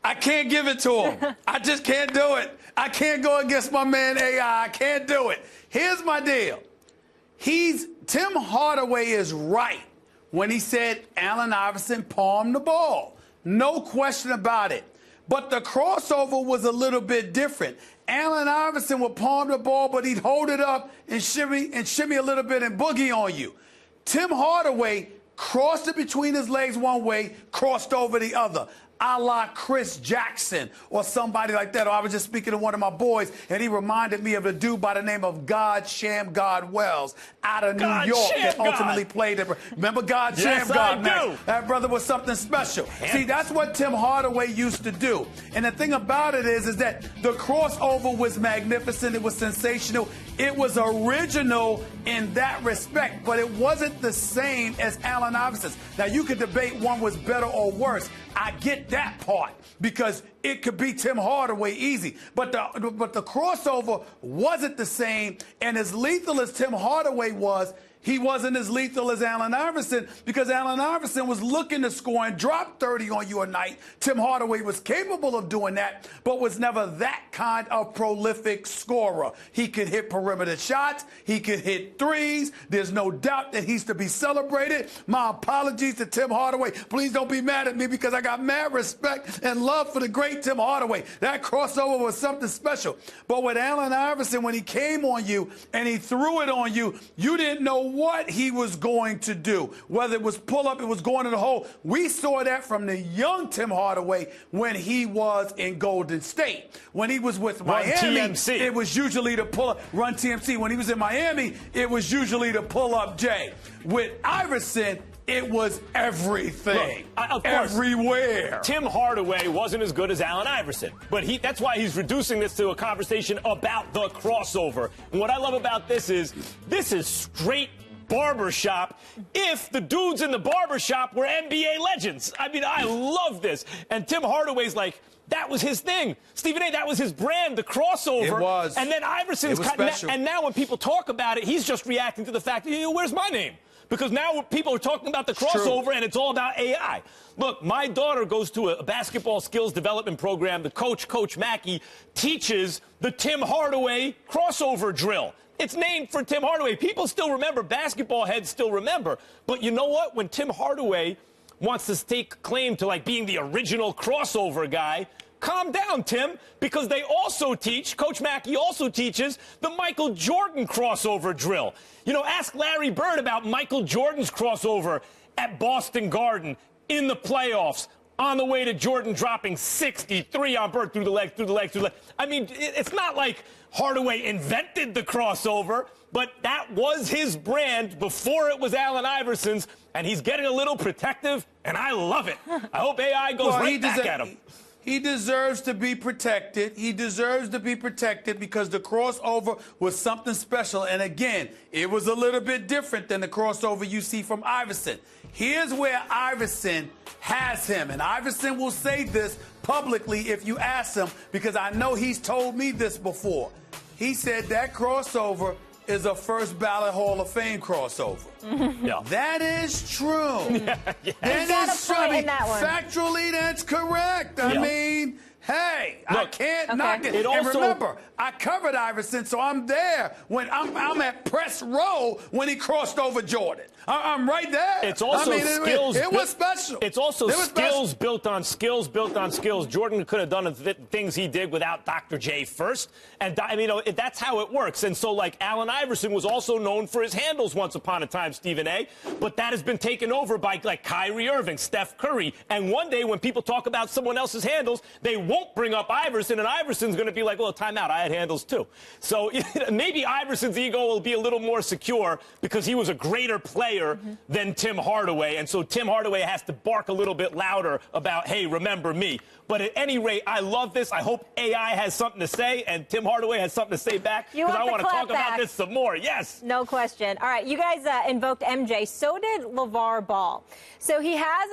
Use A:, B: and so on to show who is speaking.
A: I can't give it to him. I just can't do it. I can't go against my man AI. I can't do it. Here's my deal. Tim Hardaway is right when he said Allen Iverson palmed the ball. No question about it. But the crossover was a little bit different. Allen Iverson would palm the ball, but he'd hold it up and shimmy a little bit and boogie on you. Tim Hardaway crossed it between his legs one way, crossed over the other, a la Chris Jackson or somebody like that. Or I was just speaking to one of my boys, and he reminded me of a dude by the name of God Sham God Wells out of New York that ultimately played it. Remember God Sham God? Man, that brother was something special. See, that's what Tim Hardaway used to do. And the thing about it is that the crossover was magnificent. It was sensational. It was original in that respect, but it wasn't the same as Allen Iverson's. Now, you could debate one was better or worse. I get that part because it could be Tim Hardaway easy. But the crossover wasn't the same, and as lethal as Tim Hardaway was, he wasn't as lethal as Allen Iverson because Allen Iverson was looking to score and drop 30 on you a night. Tim Hardaway was capable of doing that, but was never that kind of prolific scorer. He could hit perimeter shots. He could hit threes. There's no doubt that he's to be celebrated. My apologies to Tim Hardaway. Please don't be mad at me because I got mad respect and love for the great Tim Hardaway. That crossover was something special. But with Allen Iverson, when he came on you and he threw it on you, you didn't know what he was going to do. Whether it was pull up, it was going to the hole. We saw that from the young Tim Hardaway when he was in Golden State. When he was with Miami, it was usually to pull up, run TMC. When he was in Miami, it was usually to pull up Jay. With Iverson, it was everything.
B: Look,
A: everywhere.
B: Tim Hardaway wasn't as good as Allen Iverson, but that's why he's reducing this to a conversation about the crossover. And what I love about this is straight barbershop if the dudes in the barbershop were NBA legends. I mean, I love this. And Tim Hardaway's like, that was his thing. Stephen A., that was his brand, the crossover.
A: It was.
B: And then Iverson's
A: special.
B: And now when people talk about it, he's just reacting to the fact that, where's my name? Because now people are talking about the crossover, and it's all about AI. Look, my daughter goes to a basketball skills development program. The coach, Coach Mackey, teaches the Tim Hardaway crossover drill. It's named for Tim Hardaway. People still remember. Basketball heads still remember. But you know what? When Tim Hardaway wants to stake claim to, like, being the original crossover guy, calm down, Tim, because they also teach, Coach Mackey also teaches, the Michael Jordan crossover drill. Ask Larry Bird about Michael Jordan's crossover at Boston Garden in the playoffs on the way to Jordan dropping 63 on Bird through the legs. I mean, it's not like Hardaway invented the crossover, but that was his brand before it was Allen Iverson's, and he's getting a little protective, and I love it. I hope AI goes right back at him.
A: He deserves to be protected. He deserves to be protected because the crossover was something special. And again, it was a little bit different than the crossover you see from Iverson. Here's where Iverson has him. And Iverson will say this publicly if you ask him, because I know he's told me this before. He said that crossover is a first ballot Hall of Fame crossover.
B: Yeah.
A: That is true.
B: That
C: is true.
A: Factually, that's correct. I mean, hey, look, I can't knock it. And remember, I covered Iverson, so I'm there when I'm at press row when he crossed over Jordan. I'm right there.
B: It's also skills.
A: It was special.
B: It's also skills built on skills built on skills. Jordan could have done the things he did without Dr. J first. And, I mean, that's how it works. And so, like, Allen Iverson was also known for his handles once upon a time, Stephen A. But that has been taken over by, like, Kyrie Irving, Steph Curry. And one day when people talk about someone else's handles, they won't bring up Iverson. And Iverson's going to be like, well, timeout, I had handles too. So maybe Iverson's ego will be a little more secure because he was a greater player than Tim Hardaway. And so Tim Hardaway has to bark a little bit louder about, hey, remember me. But at any rate, I love this. I hope AI has something to say and Tim Hardaway has something to say back because I want to talk about this some more. Yes.
C: No question. All right. You guys invoked MJ. So did LeVar Ball. So he has